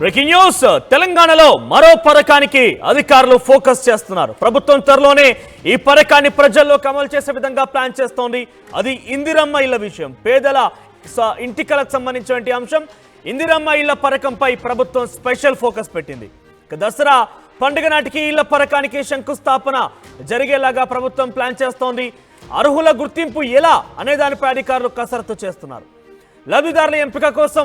Breaking news తెలంగాణలో మరో పథకానికి అధికారులు ఫోకస్ చేస్తున్నారు. ప్రభుత్వం త్వరలోనే ఈ పథకాన్ని ప్రజల్లోకి అమలు చేసే విధంగా ప్లాన్ చేస్తోంది. అది ఇందిరమ్మ ఇళ్ల విషయం. పేదల ఇంటికలకు సంబంధించిన అంశం. ఇందిరమ్మ ఇళ్ల పథకంపై ప్రభుత్వం స్పెషల్ ఫోకస్ పెట్టింది. దసరా పండుగ నాటికి ఇళ్ల పథకానికి శంకుస్థాపన జరిగేలాగా ప్రభుత్వం ప్లాన్ చేస్తోంది. అర్హుల గుర్తింపు ఎలా అనే దానిపై అధికారులు కసరత్తు చేస్తున్నారు. లబ్ధిదారుల ఎంపిక కోసం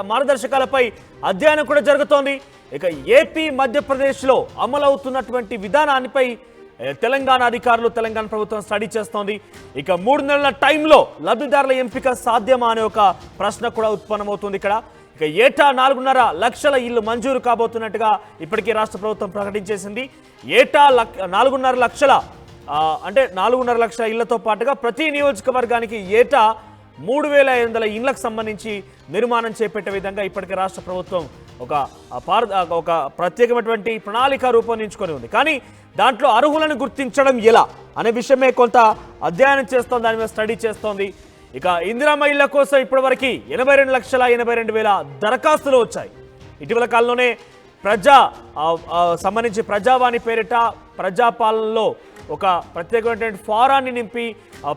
మార్గదర్శకాలపై అధ్యయనం కూడా జరుగుతోంది. ఇక ఏపీ మధ్యప్రదేశ్లో అమలవుతున్నటువంటి విధానానిపై తెలంగాణ అధికారులు తెలంగాణ ప్రభుత్వం స్టడీ చేస్తోంది. ఇక 3 నెలల టైంలో లబ్ధిదారుల ఎంపిక సాధ్యమా అనే ఒక ప్రశ్న కూడా ఉత్పన్నమవుతుంది ఇక్కడ. ఇక ఏటా 4.5 లక్షల ఇళ్లు మంజూరు కాబోతున్నట్టుగా ఇప్పటికీ రాష్ట్ర ప్రభుత్వం ప్రకటించేసింది. ఏటా 4.5 లక్షల అంటే 4.5 లక్షల ఇళ్లతో పాటుగా ప్రతి నియోజకవర్గానికి ఏటా 3,500 ఇండ్లకు సంబంధించి నిర్మాణం చేపట్టే విధంగా ఇప్పటికే రాష్ట్ర ప్రభుత్వం ఒక ప్రత్యేకమైనటువంటి ప్రణాళిక రూపొందించుకొని ఉంది. కానీ దాంట్లో అర్హులను గుర్తించడం ఎలా అనే విషయమే కొంత అధ్యయనం చేస్తోంది, దాని మీద స్టడీ చేస్తోంది. ఇక ఇందిరమ్మ ఇళ్ల కోసం ఇప్పటివరకు 82,82,000 దరఖాస్తులు వచ్చాయి. ఇటీవల కాలంలోనే సంబంధించి ప్రజావాణి పేరిట ప్రజాపాలనలో ఒక ప్రత్యేకమైనటువంటి ఫారాన్ని నింపి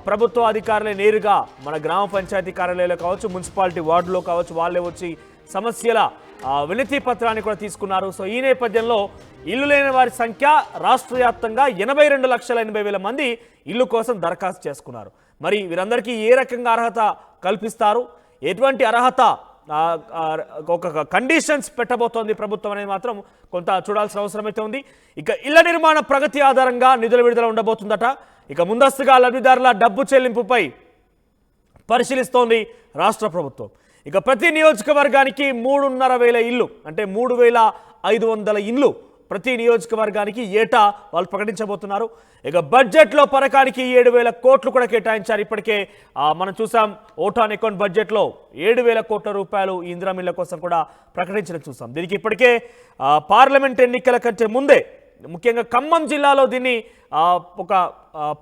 ప్రభుత్వ అధికారులే నేరుగా మన గ్రామ పంచాయతీ కార్యాలయాలు కావచ్చు, మున్సిపాలిటీ వార్డులో కావచ్చు, వాళ్ళే వచ్చి సమస్యల వినతి పత్రాన్ని కూడా తీసుకున్నారు. సో ఈ నేపథ్యంలో ఇల్లు లేని వారి సంఖ్య రాష్ట్ర వ్యాప్తంగా 82,80,000 మంది ఇల్లు కోసం దరఖాస్తు చేసుకున్నారు. మరి వీరందరికీ ఏ రకంగా అర్హత కల్పిస్తారు, ఎటువంటి అర్హత ఒక కండిషన్స్ పెట్టబోతోంది ప్రభుత్వం అనేది మాత్రం కొంత చూడాల్సిన అవసరం అయితే ఉంది. ఇక ఇళ్ల నిర్మాణ ప్రగతి ఆధారంగా నిధుల విడుదల ఉండబోతుందట. ఇక ముందస్తుగా లబ్ధిదారుల డబ్బు చెల్లింపుపై పరిశీలిస్తోంది రాష్ట్ర ప్రభుత్వం. ఇక ప్రతి నియోజకవర్గానికి 3,500 ఇళ్ళు అంటే 3,500 ఇండ్లు ప్రతి నియోజకవర్గానికి ఏటా వాళ్ళు ప్రకటించబోతున్నారు. ఇక బడ్జెట్లో పథకానికి 7,000 కోట్లు కూడా కేటాయించారు. ఇప్పటికే మనం చూసాం ఓట్ ఆన్ అకౌంట్ బడ్జెట్లో 7,000 కోట్ల రూపాయలు ఈ ఇందిరమ్మ ఇళ్ల కోసం కూడా ప్రకటించడం చూసాం. దీనికి ఇప్పటికే పార్లమెంట్ ఎన్నికల కంటే ముందే ముఖ్యంగా ఖమ్మం జిల్లాలో దీన్ని ఒక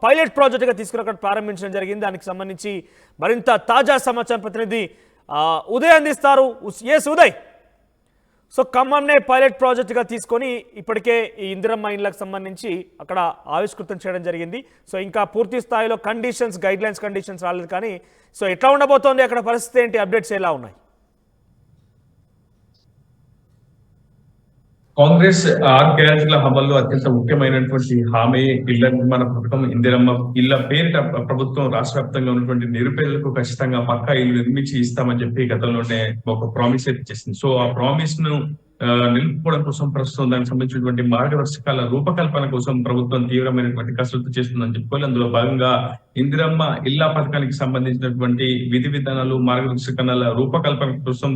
పైలట్ ప్రాజెక్టుగా తీసుకుని ప్రారంభించడం జరిగింది. దానికి సంబంధించి మరింత తాజా సమాచారం ప్రతినిధి ఉదయ్ అందిస్తారు. ఉదయ్, సో ఖమ్మంనే పైలట్ ప్రాజెక్టుగా తీసుకొని ఇప్పటికే ఈ ఇందిరమ్మ ఇళ్లకు సంబంధించి అక్కడ ఆవిష్కృతం చేయడం జరిగింది. సో ఇంకా పూర్తి స్థాయిలో గైడ్లైన్స్ కండిషన్స్ రాలేదు. కానీ సో ఎట్లా ఉండబోతోంది అక్కడ పరిస్థితి ఏంటి, అప్డేట్స్ ఎలా ఉన్నాయి? కాంగ్రెస్ 6 గ్యారెంటీల అమల్లో అత్యంత ముఖ్యమైనటువంటి హామీ ఇళ్ల నిర్మాణ పథకం ఇందిరమ్మ ఇళ్ల పేరిట ప్రభుత్వం రాష్ట్ర వ్యాప్తంగా ఉన్నటువంటి నిరుపేదలకు ఖచ్చితంగా పక్కా ఇల్లు నిర్మించి ఇస్తామని చెప్పి గతంలోనే ఒక ప్రామిస్ అయితే చేసింది. సో ఆ ప్రామిస్ ను నిలుపుకోవడం కోసం ప్రస్తుతం దానికి సంబంధించినటువంటి మార్గదర్శకాల రూపకల్పన కోసం ప్రభుత్వం తీవ్రమైనటువంటి కసరత్తు చేస్తుందని చెప్పుకోవాలి. అందులో భాగంగా ఇందిరమ్మ ఇళ్ల పథకానికి సంబంధించినటువంటి విధి విధానాలు, మార్గదర్శకాల రూపకల్పన కోసం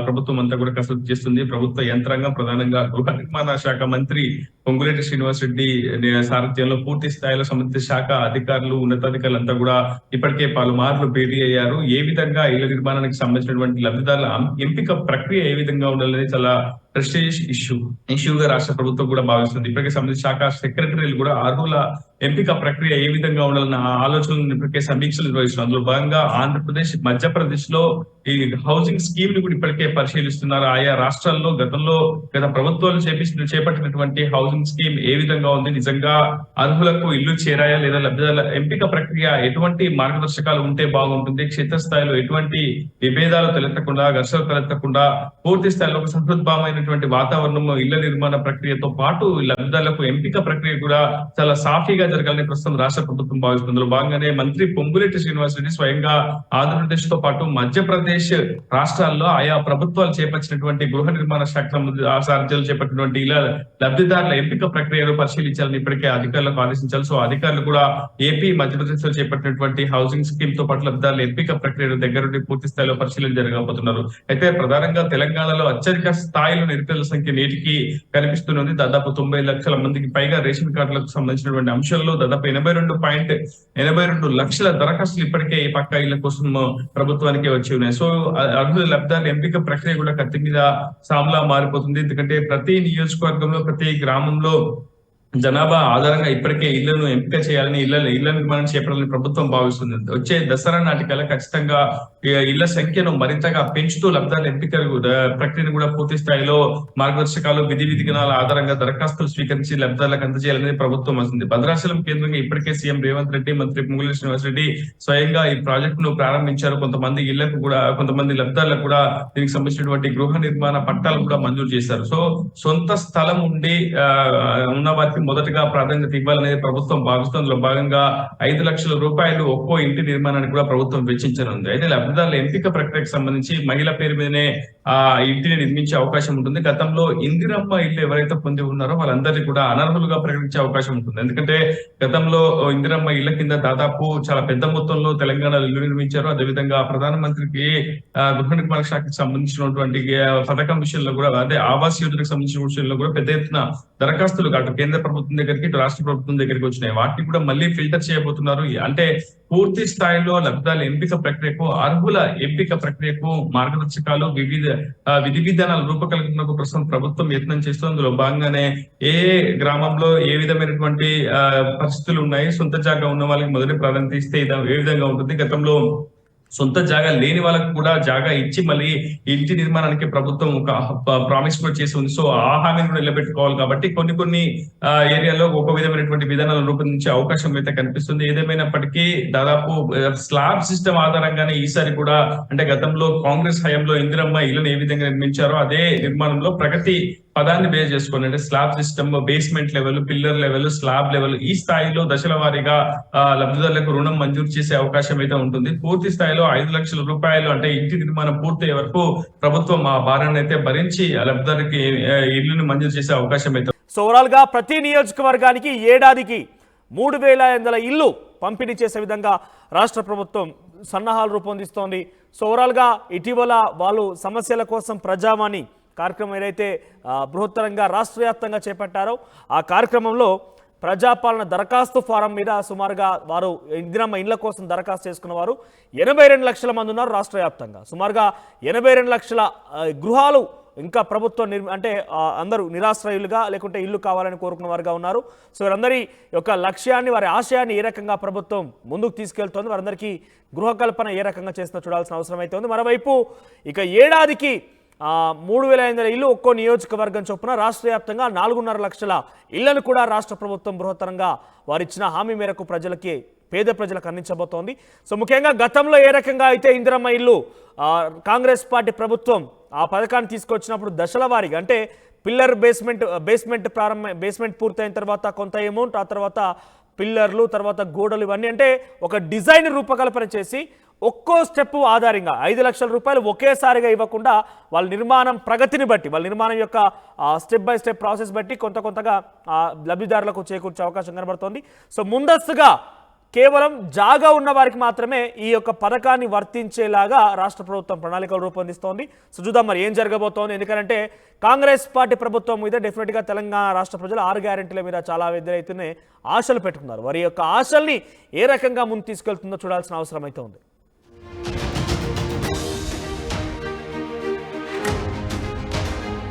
ప్రభుత్వం అంతా కూడా కసరత్తు చేస్తుంది. ప్రభుత్వ యంత్రాంగం ప్రధానంగా గృహ నిర్మాణ శాఖ మంత్రి పొంగులేటి శ్రీనివాస్ రెడ్డి సారథ్యంలో పూర్తి స్థాయిలో సంబంధిత శాఖ అధికారులు, ఉన్నతాధికారులు అంతా కూడా ఇప్పటికే పలుమార్లు భేటీ అయ్యారు. ఏ విధంగా ఇళ్ల నిర్మాణానికి సంబంధించినటువంటి లబ్ధిదారుల ఎంపిక ప్రక్రియ ఏ విధంగా ఉండాలని చాలా ప్రెస్టీజియస్ ఇష్యూగా రాష్ట్ర ప్రభుత్వం కూడా భావిస్తుంది. ఇప్పటికే సంబంధించిన శాఖ సెక్రటరీలు కూడా అర్హుల ఎంపిక ప్రక్రియ ఏ విధంగా ఉండాలన్న ఆలోచనలు ఇప్పటికే సమీక్షలు నిర్వహిస్తున్నారు. అందులో భాగంగా ఆంధ్రప్రదేశ్, మధ్యప్రదేశ్ లో ఈ హౌసింగ్ స్కీమ్ ని కూడా ఇప్పటికే పరిశీలిస్తున్నారు. ఆయా రాష్ట్రాల్లో గత ప్రభుత్వాలు చేపట్టినటువంటి హౌసింగ్ స్కీమ్ ఏ విధంగా ఉంది, నిజంగా అర్హులకు ఇల్లు చేరాయా లేదా, లబ్ధిదారుల ఎంపిక ప్రక్రియ ఎటువంటి మార్గదర్శకాలు ఉంటే బాగుంటుంది, క్షేత్రస్థాయిలో ఎటువంటి విభేదాలు తలెత్తకుండా, ఘర్షణలు తలెత్తకుండా పూర్తి స్థాయిలో ఒక సంతృప్తమైనటువంటి వాతావరణం ఇళ్ల నిర్మాణ ప్రక్రియతో పాటు లబ్ధిదారులకు ఎంపిక ప్రక్రియ కూడా చాలా సాఫీగా జరగాలని ప్రస్తుతం రాష్ట్ర ప్రభుత్వం భావిస్తుంది. అందులో భాగంగానే మంత్రి పొంగులేటి శ్రీనివాస్ రెడ్డి స్వయంగా ఆంధ్రప్రదేశ్ తో పాటు మధ్యప్రదేశ్ రాష్ట్రాల్లో ఆయా ప్రభుత్వాలు చేపట్టినటువంటి గృహ నిర్మాణ శాఖ సారథ్యాలు చేపట్టినటువంటి ఇలా లబ్ధిదారుల ఎంపిక ప్రక్రియను పరిశీలించాలని ఇప్పటికే అధికారులకు ఆదేశించాలి. సో అధికారులు కూడా ఏపీ, మధ్యప్రదేశ్ లో చేపట్టినటువంటి హౌసింగ్ స్కీమ్ తో పాటు లబ్ధిదారుల ఎంపిక ప్రక్రియను దగ్గరుండి పూర్తి స్థాయిలో పరిశీలన జరగబోతున్నారు. అయితే ప్రధానంగా తెలంగాణలో అత్యధిక స్థాయిలో నిరుపేదల సంఖ్య నేటికి కనిపిస్తున్నది. దాదాపు 90 లక్షల మందికి పైగా రేషన్ కార్డులకు సంబంధించినటువంటి అంశాలు దాదాపు 82.82 లక్షల దరఖాస్తులు ఇప్పటికే ఈ పక్కా ఇళ్ల కోసం ప్రభుత్వానికి వచ్చి ఉన్నాయి. సో అర్హుల లబ్ధిదారుల ఎంపిక ప్రక్రియ కూడా కత్తి మీద సాములా మారిపోతుంది. ఎందుకంటే ప్రతి నియోజకవర్గంలో, ప్రతి గ్రామంలో జనాభా ఆధారంగా ఇప్పటికే ఇళ్లను ఎంపిక చేయాలని ఇళ్ల నిర్మాణం చేపట్టాలని ప్రభుత్వం భావిస్తుంది. వచ్చే దసరా నాటికల్లా ఖచ్చితంగా ఇళ్ల సంఖ్యను మరింతగా పెంచుతూ లబ్ధాల ఎంపిక ప్రక్రియను కూడా పూర్తి స్థాయిలో మార్గదర్శకాలు విధి విధానాల ఆధారంగా దరఖాస్తులు స్వీకరించి లబ్ధాలకు అందజేయాలనేది ప్రభుత్వం వస్తుంది. భద్రాచలం కేంద్రంగా ఇప్పటికే సీఎం రేవంత్ రెడ్డి, మంత్రి పొంగులేటి శ్రీనివాస్ రెడ్డి స్వయంగా ఈ ప్రాజెక్ట్ ను ప్రారంభించారు. కొంతమంది ఇళ్లకు కూడా, కొంతమంది లబ్ధాలకు కూడా దీనికి సంబంధించినటువంటి గృహ నిర్మాణ పట్టాలు కూడా మంజూరు చేశారు. సో సొంత స్థలం ఉండి ఉన్న వారికి మొదటగా ప్రాధాన్యత ఇవ్వాలనేది ప్రభుత్వం భావిస్తుంది. అందులో భాగంగా 5 లక్షల రూపాయలు ఒక్కో ఇంటి నిర్మాణానికి కూడా ప్రభుత్వం వెచ్చించనుంది. అయితే లబ్ధిదారుల ఎంపిక ప్రక్రియకు సంబంధించి మహిళ పేరు మీదనే ఆ ఇంటిని నిర్మించే అవకాశం ఉంటుంది. గతంలో ఇందిరమ్మ ఇల్లు ఎవరైతే పొంది ఉన్నారో వాళ్ళందరినీ కూడా అనర్హులుగా ప్రకటించే అవకాశం ఉంటుంది. ఎందుకంటే గతంలో ఇందిరమ్మ ఇళ్ల కింద దాదాపు చాలా పెద్ద మొత్తంలో తెలంగాణలో ఇల్లు నిర్మించారు. అదేవిధంగా ప్రధానమంత్రికి గృహ నిర్మాణ శాఖకు సంబంధించినటువంటి పథకం విషయంలో కూడా, అదే ఆవాస్ యోజనకు సంబంధించిన విషయంలో కూడా పెద్ద ఎత్తున దరఖాస్తులు అటు కేంద్ర ప్రభుత్వం దగ్గరికి, ఇటు రాష్ట్ర ప్రభుత్వం దగ్గరికి వచ్చినాయి. వాటిని కూడా మళ్ళీ ఫిల్టర్ చేయబోతున్నారు. అంటే పూర్తి స్థాయిలో లబ్ధాల ఎంపిక ప్రక్రియకు, అర్హుల ఎంపిక ప్రక్రియకు మార్గదర్శకాలు, విధి విధానాల రూపకల్పనకు ప్రస్తుతం ప్రభుత్వం యత్నం చేస్తుంది. అందులో భాగంగానే ఏ గ్రామంలో ఏ విధమైనటువంటి పరిస్థితులు ఉన్నాయి, సొంత జాగా ఉన్న వాళ్ళకి మొదటి ప్రాధాన్యత ఇస్తే ఏ విధంగా ఉంటుంది. గతంలో సొంత జాగా లేని వాళ్ళకు కూడా జాగా ఇచ్చి మళ్ళీ ఇంటి నిర్మాణానికి ప్రభుత్వం ఒక ప్రామిస్ కూడా చేసి ఉంది. సో ఆ హామీని కూడా నిలబెట్టుకోవాలి. కాబట్టి కొన్ని ఏరియాలో ఒక విధమైనటువంటి విధానాలను రూపొందించే అవకాశం అయితే కనిపిస్తుంది. ఏదేమైనప్పటికీ దాదాపు స్లాబ్ సిస్టమ్ ఆధారంగానే ఈసారి కూడా, అంటే గతంలో కాంగ్రెస్ హయాంలో ఇందిరమ్మ ఇళ్లను ఏ విధంగా నిర్మించారో అదే నిర్మాణంలో ప్రగతి పదాన్ని బేస్ చేసుకుని, అంటే slab system, basement level, pillar level, slab level, ఈ స్థాయిలో దశల వారీగా లబ్ధిదారులకు రుణం మంజూరు చేసే అవకాశం అయితే ఉంటుంది. పూర్తి స్థాయిలో 5 లక్షల రూపాయలు, అంటే ఇంటి నిర్మాణం పూర్తయ్యే వరకు ప్రభుత్వం ఆ భారాన్ని అయితే భరించి లబ్ధిదారుకి ఇల్లుని మంజూరు చేసే అవకాశం అయితే. సో ఓవరాల్ గా ప్రతి నియోజకవర్గానికి ఏడాదికి 3,500 ఇల్లు పంపిణీ చేసే విధంగా రాష్ట్ర ప్రభుత్వం సన్నాహాలు రూపొందిస్తోంది. సో ఓవరాల్ గా ఇటీవల వాళ్ళు సమస్యల కోసం ప్రజావాణి కార్యక్రమం ఏదైతే బృహత్తరంగా రాష్ట్ర వ్యాప్తంగా చేపట్టారో ఆ కార్యక్రమంలో ప్రజాపాలన దరఖాస్తు ఫారం మీద సుమారుగా వారు ఇందిరమ్మ ఇండ్ల కోసం దరఖాస్తు చేసుకున్న వారు 82 లక్షల మంది ఉన్నారు రాష్ట్ర వ్యాప్తంగా. సుమారుగా 82 లక్షల గృహాలు ఇంకా ప్రభుత్వం అంటే అందరూ నిరాశ్రయులుగా లేకుంటే ఇల్లు కావాలని కోరుకున్న వారుగా ఉన్నారు. సో వారందరి యొక్క లక్ష్యాన్ని, వారి ఆశయాన్ని ఏ రకంగా ప్రభుత్వం ముందుకు తీసుకెళ్తోంది, వారందరికీ గృహకల్పన ఏ రకంగా చేస్తుందో చూడాల్సిన అవసరం అయితే ఉంది. మరోవైపు ఇక ఏడాదికి 3,500 ఇల్లు ఒక్కో నియోజకవర్గం చొప్పున రాష్ట్ర వ్యాప్తంగా 4.5 లక్షల ఇళ్లను కూడా రాష్ట్ర ప్రభుత్వం బృహత్తరంగా వారిచ్చిన హామీ మేరకు ప్రజలకి, పేద ప్రజలకు అందించబోతోంది. సో ముఖ్యంగా గతంలో ఏ రకంగా అయితే ఇందిరమ్మ ఇల్లు కాంగ్రెస్ పార్టీ ప్రభుత్వం ఆ పథకాన్ని తీసుకొచ్చినప్పుడు దశల వారీగా, అంటే పిల్లర్ బేస్మెంట్ పూర్తయిన తర్వాత కొంత అమౌంట్, ఆ తర్వాత పిల్లర్లు, తర్వాత గోడలు, ఇవన్నీ అంటే ఒక డిజైన్ రూపకల్పన చేసి ఒక్కో స్టెప్ ఆధారంగా 5 లక్షల రూపాయలు ఒకేసారిగా ఇవ్వకుండా వాళ్ళ నిర్మాణం ప్రగతిని బట్టి, వాళ్ళ నిర్మాణం యొక్క స్టెప్ బై స్టెప్ ప్రాసెస్ బట్టి కొంతగా లబ్ధిదారులకు చేకూర్చే అవకాశం కనబడుతోంది. సో ముందస్తుగా కేవలం జాగా ఉన్న వారికి మాత్రమే ఈ యొక్క పథకాన్ని వర్తించేలాగా రాష్ట్ర ప్రభుత్వం ప్రణాళికలు రూపొందిస్తోంది. సో చూద్దాం మరి ఏం జరగబోతోంది. ఎందుకంటే కాంగ్రెస్ పార్టీ ప్రభుత్వం మీద డెఫినెట్గా తెలంగాణ రాష్ట్ర ప్రజలు 6 గ్యారెంటీల మీద చాలా ఎదురైతేనే ఆశలు పెట్టుకున్నారు. వారి యొక్క ఆశల్ని ఏ రకంగా ముందు తీసుకెళ్తుందో చూడాల్సిన అవసరం అయితే ఉంది.